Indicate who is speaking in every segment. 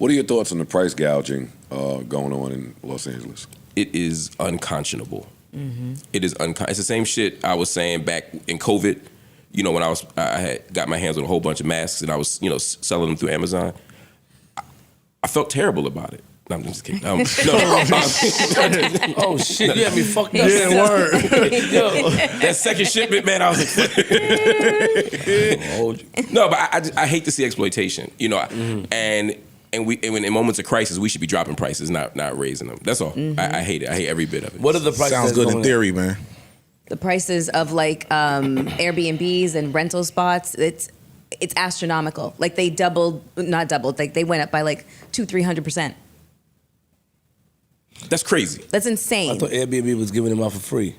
Speaker 1: What are your thoughts on the price gouging going on in Los Angeles?
Speaker 2: It is unconscionable. It is it's the same shit I was saying back in COVID. You know, when I had got my hands on a whole bunch of masks and I was, selling them through Amazon. I felt terrible about it. No, I'm just kidding. Oh
Speaker 3: shit! You had me fucked up.
Speaker 4: Yeah, word.
Speaker 2: That second shipment, man, I was like, no, but I hate to see exploitation. And when in moments of crisis, we should be dropping prices, not raising them. That's all. I hate it. I hate every bit of it.
Speaker 3: What are the prices?
Speaker 4: Sounds good in theory, man.
Speaker 5: The prices of like Airbnbs and rental spots, it's astronomical. Like they not doubled, like they went up by like 200-300%.
Speaker 2: That's crazy.
Speaker 5: That's insane.
Speaker 3: I thought Airbnb was giving them out for free.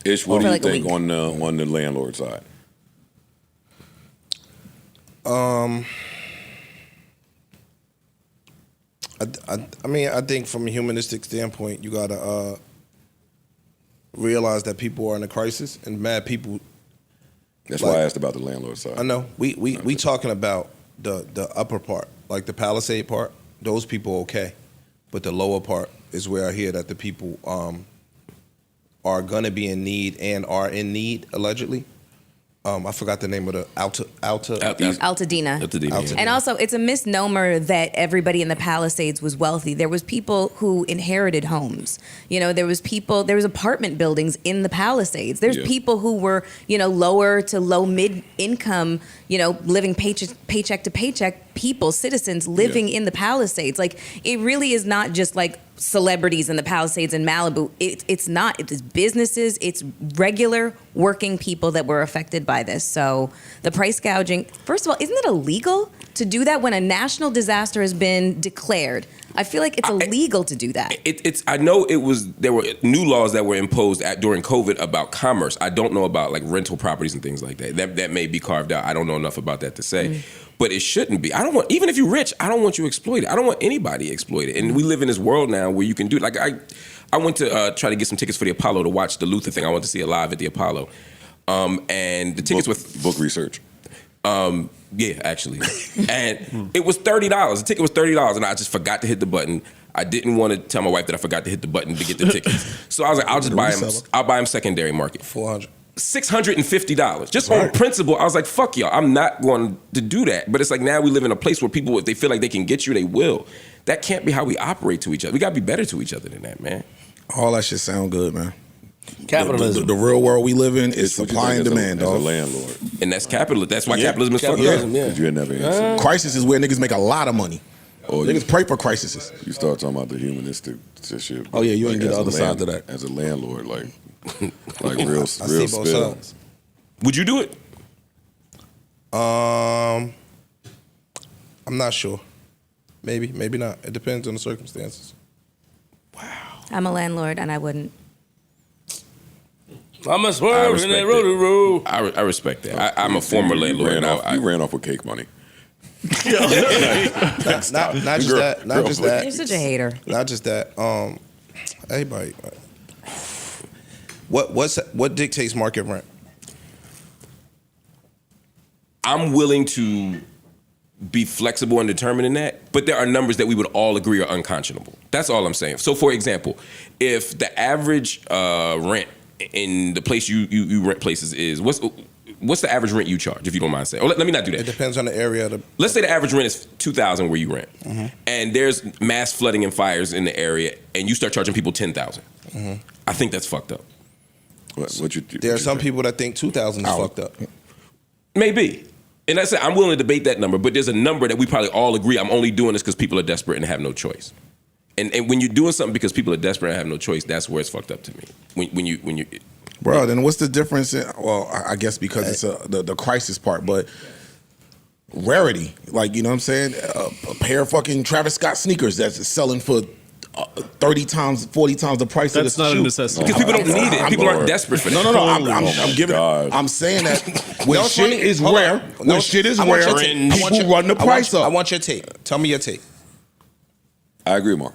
Speaker 1: Ish, what do you think on the landlord side?
Speaker 6: I mean, I think from a humanistic standpoint, you gotta realize that people are in a crisis and mad people.
Speaker 1: That's why I asked about the landlord side.
Speaker 6: I know we talking about the upper part, like the Palisade part. Those people okay, but the lower part is where I hear that the people are gonna be in need and are in need allegedly. I forgot the name of the
Speaker 5: Altadena.
Speaker 2: Altadena.
Speaker 5: And also, it's a misnomer that everybody in the Palisades was wealthy. There was people who inherited homes. There was apartment buildings in the Palisades. There's people who were, lower to low mid income, living paycheck to paycheck, citizens living in the Palisades. Like, it really is not just like celebrities in the Palisades in Malibu. It's not. It's businesses. It's regular working people that were affected by this. So the price gouging, first of all, isn't it illegal to do that when a national disaster has been declared? I feel like it's illegal to do that.
Speaker 2: I know there were new laws that were imposed during COVID about commerce. I don't know about like rental properties and things like that. That may be carved out. I don't know enough about that to say. But it shouldn't be. Even if you're rich, I don't want you exploited. I don't want anybody exploited. And we live in this world now where you can do it. Like I went to try to get some tickets for the Apollo to watch the Luther thing. I went to see it live at the Apollo. And the tickets
Speaker 1: book research.
Speaker 2: Yeah, actually. And it was $30. The ticket was $30 and I just forgot to hit the button. I didn't want to tell my wife that I forgot to hit the button to get the tickets. So I was like, I'll buy them secondary market. $650 just on principle. I was like, fuck y'all, I'm not going to do that. But it's like now we live in a place where people, if they feel like they can get you, they will. That can't be how we operate to each other. We gotta be better to each other than that, man.
Speaker 4: All that shit sound good, man.
Speaker 3: Capitalism.
Speaker 4: The real world we live in is supply and demand, dog.
Speaker 1: As a landlord.
Speaker 2: And that's capitalism. That's why capitalism is fucked up.
Speaker 1: Yeah. You had never answered.
Speaker 4: Crisis is where niggas make a lot of money. Niggas pray for crises.
Speaker 1: You start talking about the humanistic shit.
Speaker 4: Oh yeah, you ain't get the other side to that.
Speaker 1: As a landlord, like real
Speaker 6: see both
Speaker 1: spill.
Speaker 6: sides.
Speaker 2: Would you do it?
Speaker 6: I'm not sure. Maybe not. It depends on the circumstances.
Speaker 2: Wow.
Speaker 5: I'm a landlord and I wouldn't.
Speaker 3: I'm a swerve in that road.
Speaker 2: I respect that. I'm a former landlord.
Speaker 1: You ran off with cake money.
Speaker 6: Not just that.
Speaker 5: You're such a hater.
Speaker 6: Not just that. Everybody. What dictates market rent?
Speaker 2: I'm willing to be flexible in determining that, but there are numbers that we would all agree are unconscionable. That's all I'm saying. So, for example, if the average rent in the place you rent places is what's the average rent you charge, if you don't mind saying? Or let me not do that.
Speaker 6: It depends on the area.
Speaker 2: Let's say the average rent is $2,000 where you rent, and there's mass flooding and fires in the area, and you start charging people $10,000. I think that's fucked up.
Speaker 6: There are some people that think 2,000 is fucked up.
Speaker 2: Maybe. And I said, I'm willing to debate that number, but there's a number that we probably all agree, I'm only doing this because people are desperate and have no choice. And when you're doing something because people are desperate and have no choice, that's where it's fucked up to me. When you
Speaker 4: Bro, then what's the difference I guess because it's the crisis part, but rarity. Like, you know what I'm saying? A pair of fucking Travis Scott sneakers that's selling for 30 times, 40 times the price of the shoe.
Speaker 7: That's not a necessity.
Speaker 2: Because people don't need it. People aren't desperate for that.
Speaker 4: No. I'm giving. I'm saying that when shit is rare, people run the price up.
Speaker 6: I want your take. Tell me your take.
Speaker 1: I agree, Mark.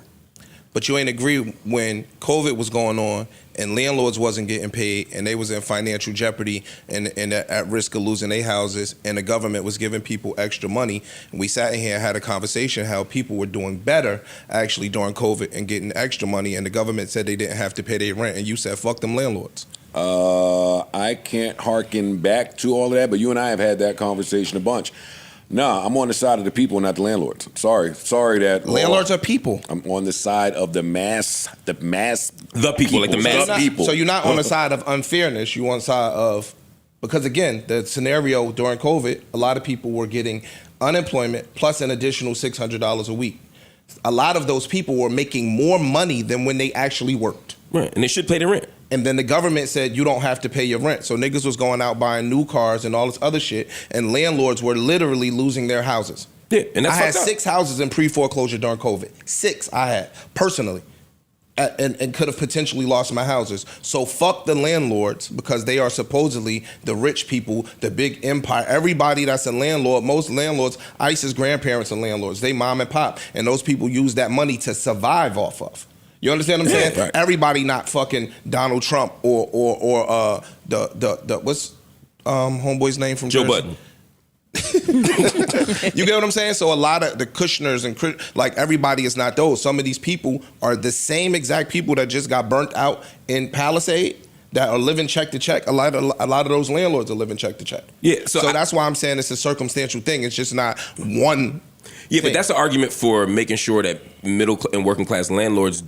Speaker 6: but you ain't agree when COVID was going on and landlords wasn't getting paid and they was in financial jeopardy and at risk of losing their houses, and the government was giving people extra money. And we sat in here and had a conversation how people were doing better actually during COVID and getting extra money, and the government said they didn't have to pay their rent, and you said, fuck them landlords.
Speaker 1: I can't hearken back to all of that, but you and I have had that conversation a bunch. Nah, I'm on the side of the people, not the landlords. Sorry that
Speaker 6: Landlords are people.
Speaker 1: I'm on the side of the mass
Speaker 2: people, like the
Speaker 1: people.
Speaker 2: mass
Speaker 1: people.
Speaker 6: So you're not on the side of unfairness. You're on the side of, because again, the scenario during COVID, a lot of people were getting unemployment plus an additional $600 a week. A lot of those people were making more money than when they actually worked.
Speaker 2: Right, and they should pay the rent.
Speaker 6: And then the government said you don't have to pay your rent. So niggas was going out buying new cars and all this other shit, and landlords were literally losing their houses.
Speaker 2: Yeah, and that's
Speaker 6: I had
Speaker 2: fucked up.
Speaker 6: 6 houses in pre-foreclosure during COVID. 6 I had, personally. And could have potentially lost my houses. So fuck the landlords, because they are supposedly the rich people, the big empire. Everybody that's a landlord, most landlords, Ice's grandparents are landlords. They mom and pop. And those people use that money to survive off of. You understand what I'm saying?
Speaker 1: Right.
Speaker 6: Everybody not fucking Donald Trump or the what's homeboy's name from
Speaker 2: Joe
Speaker 6: Jersey?
Speaker 2: Budden.
Speaker 6: You get what I'm saying? So a lot of the Kushners and like everybody is not those. Some of these people are the same exact people that just got burnt out in Palisade that are living check to check. A lot of those landlords are living check to check.
Speaker 2: Yeah, so
Speaker 6: that's why I'm saying it's a circumstantial thing. It's just not one.
Speaker 2: Yeah,
Speaker 6: thing.
Speaker 2: but that's an argument for making sure that middle and working class landlords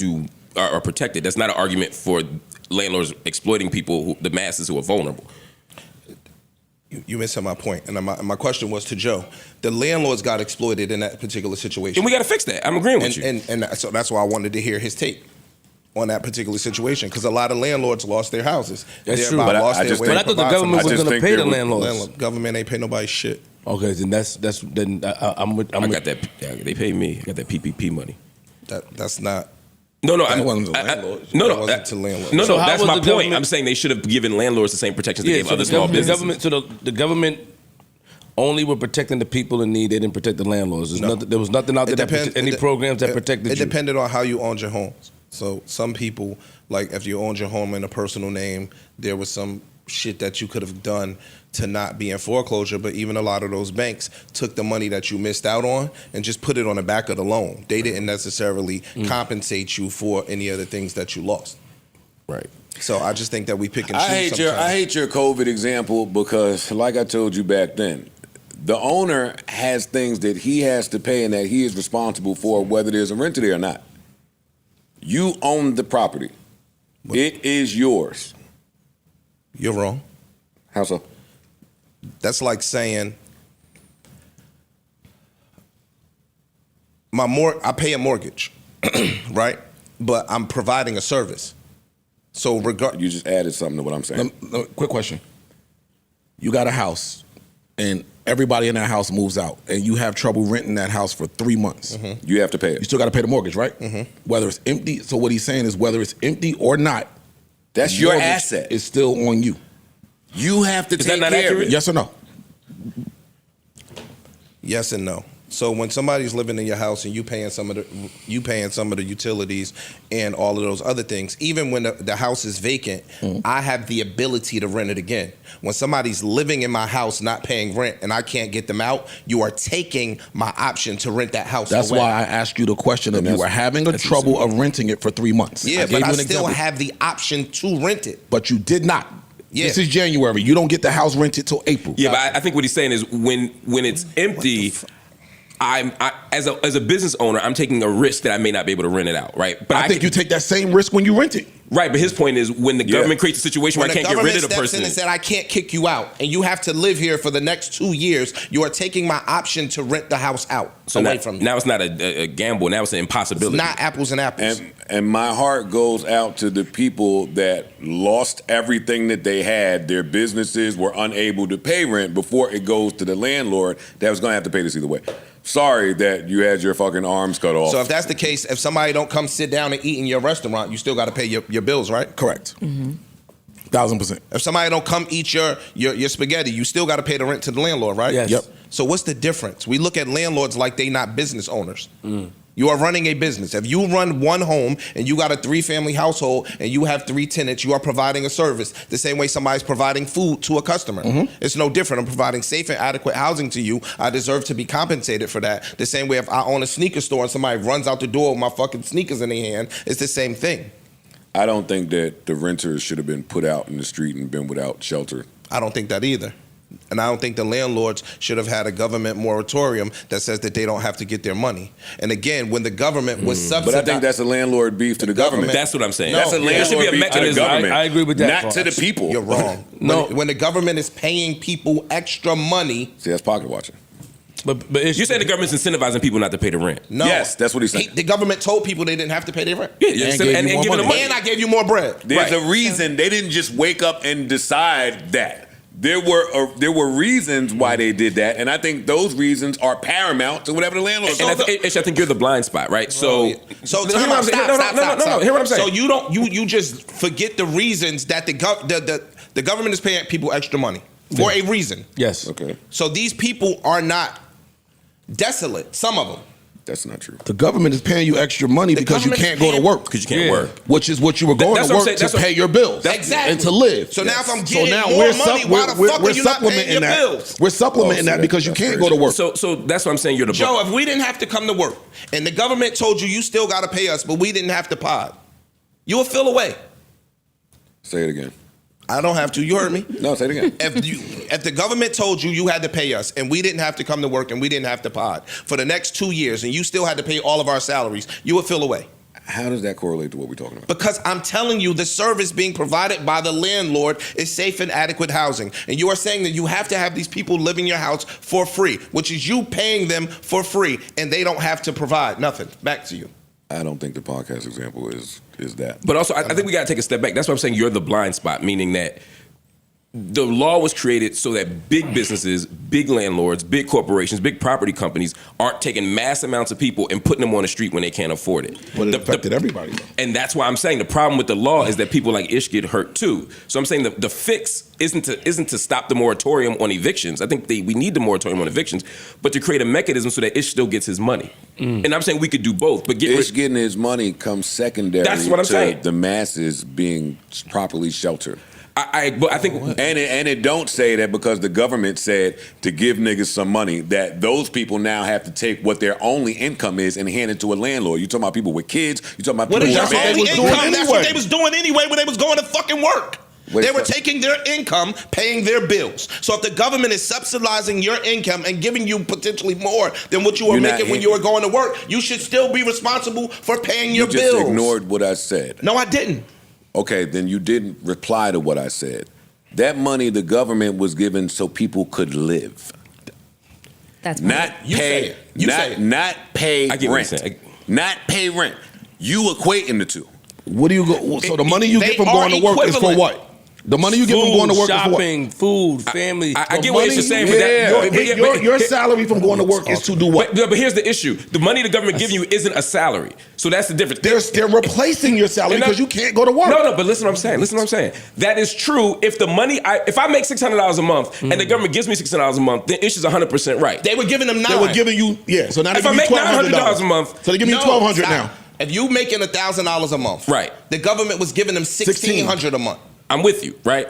Speaker 2: are protected. That's not an argument for landlords exploiting people, the masses who are vulnerable.
Speaker 6: You missing my point. And my question was to Joe. The landlords got exploited in that particular situation.
Speaker 2: And we got to fix that. I'm agreeing with you.
Speaker 6: And so that's why I wanted to hear his take on that particular situation, because a lot of landlords lost their houses.
Speaker 3: That's true.
Speaker 6: But
Speaker 3: I
Speaker 6: I
Speaker 3: thought the government was going to pay the landlords.
Speaker 6: Government ain't pay nobody shit.
Speaker 3: Okay, then I'm with.
Speaker 2: I got that. Yeah, they paid me. I got that PPP money.
Speaker 6: That's not.
Speaker 2: No,
Speaker 6: That wasn't to landlords.
Speaker 2: No,
Speaker 6: That wasn't to landlords.
Speaker 2: No,
Speaker 3: So how
Speaker 2: that's
Speaker 3: was
Speaker 2: my
Speaker 3: the
Speaker 2: point.
Speaker 3: government-
Speaker 2: I'm saying they should have given landlords the same protections they gave
Speaker 3: so
Speaker 2: other
Speaker 3: the
Speaker 2: small
Speaker 3: government,
Speaker 2: businesses.
Speaker 3: the government only were protecting the people in need. They didn't protect the landlords. There was nothing out there any programs that protected you.
Speaker 6: It depended on how you owned your homes. So some people, like if you owned your home in a personal name, there was some shit that you could have done to not be in foreclosure, but even a lot of those banks took the money that you missed out on and just put it on the back of the loan. They didn't necessarily compensate you for any of the things that you lost.
Speaker 2: Right.
Speaker 6: So I just think that we pick and choose
Speaker 1: I hate your COVID example because, like I told you back then, the owner has things that he has to pay and that he is responsible for, whether there's a renter there or not. You own the property. It is yours.
Speaker 6: You're wrong.
Speaker 1: How so?
Speaker 6: That's like saying I pay a mortgage, right? But I'm providing a service. So
Speaker 1: You just added something to what I'm saying.
Speaker 4: Quick question. You got a house, and everybody in that house moves out, and you have trouble renting that house for 3 months.
Speaker 6: Mm-hmm.
Speaker 1: You have to pay
Speaker 4: You
Speaker 1: it.
Speaker 4: still got to pay the mortgage, right?
Speaker 6: Mm-hmm.
Speaker 4: Whether it's empty. So what he's saying is whether it's empty or not,
Speaker 1: That's
Speaker 4: the
Speaker 1: your
Speaker 4: mortgage
Speaker 1: asset.
Speaker 4: is still on you.
Speaker 1: You have to
Speaker 2: Is
Speaker 1: take
Speaker 2: that not
Speaker 1: care of
Speaker 2: accurate?
Speaker 1: it.
Speaker 4: Yes or no?
Speaker 6: yes and no. So when somebody's living in your house and you paying some of the utilities and all of those other things, even when the house is vacant, I have the ability to rent it again. When somebody's living in my house not paying rent and I can't get them out, you are taking my option to rent that house
Speaker 4: That's
Speaker 6: away.
Speaker 4: why I asked you the question of you were having a trouble of renting it for 3 months.
Speaker 6: Yeah,
Speaker 4: gave
Speaker 6: but I
Speaker 4: you an
Speaker 6: still
Speaker 4: example.
Speaker 6: have the option to rent it.
Speaker 4: But you did not.
Speaker 6: Yeah.
Speaker 4: This is January. You don't get the house rented till April.
Speaker 2: Yeah, but I think what he's saying is when it's empty, as a business owner, I'm taking a risk that I may not be able to rent it out, right? But
Speaker 4: I think you take that same risk when you rent it.
Speaker 2: right. But his point is when the government creates a situation where I can't get rid of the
Speaker 6: steps
Speaker 2: person.
Speaker 6: in and said, I can't kick you out, and you have to live here for the next 2 years, you are taking my option to rent the house out away from me.
Speaker 2: Now it's not a gamble. Now it's an
Speaker 6: It's
Speaker 2: impossibility.
Speaker 6: not apples and apples.
Speaker 1: And my heart goes out to the people that lost everything that they had. Their businesses were unable to pay rent before it goes to the landlord that was going to have to pay this either way. Sorry that you had your fucking arms cut off.
Speaker 6: So if that's the case, if somebody don't come sit down and eat in your restaurant, you still got to pay your bills, right?
Speaker 4: Correct. 1000%.
Speaker 6: If somebody don't come eat your spaghetti, you still got to pay the rent to the landlord, right?
Speaker 3: Yes.
Speaker 4: Yep.
Speaker 6: So what's the difference? We look at landlords like they not business owners. You You are running a business. If you run one home and you got a 3-family household and you have 3 tenants, you are providing a service the same way somebody's providing food to a customer. It's no different. I'm providing safe and adequate housing to you. I deserve to be compensated for that. The same way if I own a sneaker store and somebody runs out the door with my fucking sneakers in their hand, it's the same thing.
Speaker 1: I don't think that the renters should have been put out in the street and been without shelter.
Speaker 6: I don't think that either. And I don't think the landlords should have had a government moratorium that says that they don't have to get their money. And again, when the government was subsidized...
Speaker 1: But I think that's a landlord beef to the government.
Speaker 2: That's what I'm saying.
Speaker 1: That's a landlord
Speaker 2: there should be a
Speaker 1: beef to the
Speaker 2: mechanism.
Speaker 1: government.
Speaker 3: I agree with that.
Speaker 1: Not to the people.
Speaker 6: You're wrong. When the government is paying people extra money...
Speaker 1: See, that's pocket watching.
Speaker 3: But
Speaker 2: You're saying the government's incentivizing people not to pay the rent.
Speaker 6: No.
Speaker 1: Yes, that's what he's saying.
Speaker 6: The government told people they didn't have to pay their rent.
Speaker 2: Yeah, and
Speaker 4: gave you
Speaker 2: giving
Speaker 4: more
Speaker 2: them
Speaker 4: money.
Speaker 2: money.
Speaker 6: And I gave you more bread.
Speaker 1: There's a reason. They didn't just wake up and decide that. There were reasons why they did that, and I think those reasons are paramount to whatever the landlord.
Speaker 2: And I think you're the blind spot, right? So
Speaker 6: So
Speaker 2: hear what I'm saying. No. Hear what I'm saying.
Speaker 6: So you just forget the reasons that the government is paying people extra money for a reason.
Speaker 3: yes.
Speaker 1: Okay,
Speaker 6: So these people are not desolate. Some of them.
Speaker 1: that's not true.
Speaker 4: The government is paying you extra money because you
Speaker 6: government
Speaker 4: can't go to
Speaker 6: paying-
Speaker 4: work.
Speaker 2: Because you can't
Speaker 3: Yeah.
Speaker 2: work.
Speaker 4: Which is what you were going
Speaker 2: That's
Speaker 4: to
Speaker 2: what I'm
Speaker 4: work
Speaker 2: saying.
Speaker 4: to
Speaker 2: That's what-
Speaker 4: pay your bills
Speaker 6: Exactly.
Speaker 4: and to live.
Speaker 6: So now if I'm
Speaker 4: So
Speaker 6: getting
Speaker 4: now
Speaker 6: more
Speaker 4: we're
Speaker 6: money, why the fuck are you not paying your bills?
Speaker 4: We're supplementing that because you can't go to work.
Speaker 2: So that's what I'm saying. You're the
Speaker 6: Joe, if we didn't have to come to work and the government told you still got to pay us, but we didn't have to pod, you would feel away.
Speaker 1: Say it again.
Speaker 6: I don't have to. You heard me.
Speaker 1: No, say it again.
Speaker 6: If the government told you had to pay us and we didn't have to come to work and we didn't have to pod for the next 2 years and you still had to pay all of our salaries, you would feel away.
Speaker 1: How does that correlate to what we're talking about?
Speaker 6: Because I'm telling you, the service being provided by the landlord is safe and adequate housing. And you are saying that you have to have these people live in your house for free, which is you paying them for free and they don't have to provide nothing. Back to you.
Speaker 1: I don't think the podcast example is that.
Speaker 2: But also, I think we got to take a step back. That's why I'm saying you're the blind spot, meaning that the law was created so that big businesses, big landlords, big corporations, big property companies aren't taking mass amounts of people and putting them on the street when they can't afford it.
Speaker 4: But it affected everybody, though.
Speaker 2: And that's why I'm saying the problem with the law is that people like Ish get hurt too. So I'm saying the fix isn't to stop the moratorium on evictions. I think we need the moratorium on evictions, but to create a mechanism so that Ish still gets his money. And I'm saying we could do both, but
Speaker 1: Ish getting his money comes secondary
Speaker 2: That's what I'm
Speaker 1: to
Speaker 2: saying.
Speaker 1: the masses being properly sheltered.
Speaker 2: But I think
Speaker 1: And it don't say that because the government said to give niggas some money that those people now have to take what their only income is and hand it to a landlord. You talking about people with kids? You talking about
Speaker 6: What
Speaker 1: people
Speaker 6: is
Speaker 1: who
Speaker 6: your
Speaker 1: have
Speaker 6: only
Speaker 1: bad-
Speaker 6: income? That's what they was doing anyway when they was going to fucking work.
Speaker 1: Wait,
Speaker 6: They were
Speaker 1: so-
Speaker 6: taking their income, paying their bills. So if the government is subsidizing your income and giving you potentially more than what you were
Speaker 1: You're not
Speaker 6: making when
Speaker 1: in-
Speaker 6: you were going to work, you should still be responsible for paying your
Speaker 1: You just
Speaker 6: bills.
Speaker 1: ignored what I said.
Speaker 6: No, I didn't.
Speaker 1: Okay, then you didn't reply to what I said. That money the government was given so people could live,
Speaker 5: That's
Speaker 1: not
Speaker 6: You say
Speaker 1: pay,
Speaker 6: it. You say it.
Speaker 1: not pay
Speaker 2: I get what
Speaker 1: rent,
Speaker 2: you're saying.
Speaker 1: not pay rent. You equating the two.
Speaker 4: What do you go? So the money you
Speaker 6: They
Speaker 4: get from
Speaker 6: are
Speaker 4: going to work is for
Speaker 6: equivalent.
Speaker 4: what? The money you get from going to work
Speaker 3: shopping,
Speaker 4: is for what?
Speaker 3: food, family.
Speaker 2: I
Speaker 4: The
Speaker 2: get what
Speaker 4: money
Speaker 2: you're saying,
Speaker 4: you-
Speaker 2: but
Speaker 4: yeah, your salary from going to work is to do what?
Speaker 2: But here's the issue: the money the government giving you isn't a salary, so that's the difference.
Speaker 4: They're replacing your salary
Speaker 2: And
Speaker 4: because you can't go to work.
Speaker 2: No, but listen what I'm saying. Listen what I'm saying. That is true if the money, if I make $600 a month and the government gives me $600 a month, then Ish is 100% right.
Speaker 6: They were giving them
Speaker 4: They
Speaker 6: $900.
Speaker 4: were giving you, yeah. So now they
Speaker 2: If
Speaker 4: give
Speaker 2: I
Speaker 4: you
Speaker 2: make
Speaker 4: $1,200
Speaker 2: $900 a month,
Speaker 4: So they give you
Speaker 6: No,
Speaker 4: $1,200
Speaker 6: stop.
Speaker 4: now.
Speaker 6: If you making $1,000 a month,
Speaker 2: Right.
Speaker 6: The government was giving them $1,600 a month.
Speaker 2: I'm with you, right?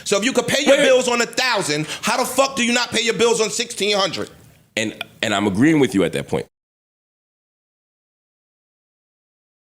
Speaker 6: So if you could pay your
Speaker 2: Wait.
Speaker 6: bills on 1,000, how the fuck do you not pay your bills on 1,600?
Speaker 2: And I'm agreeing with you at that point.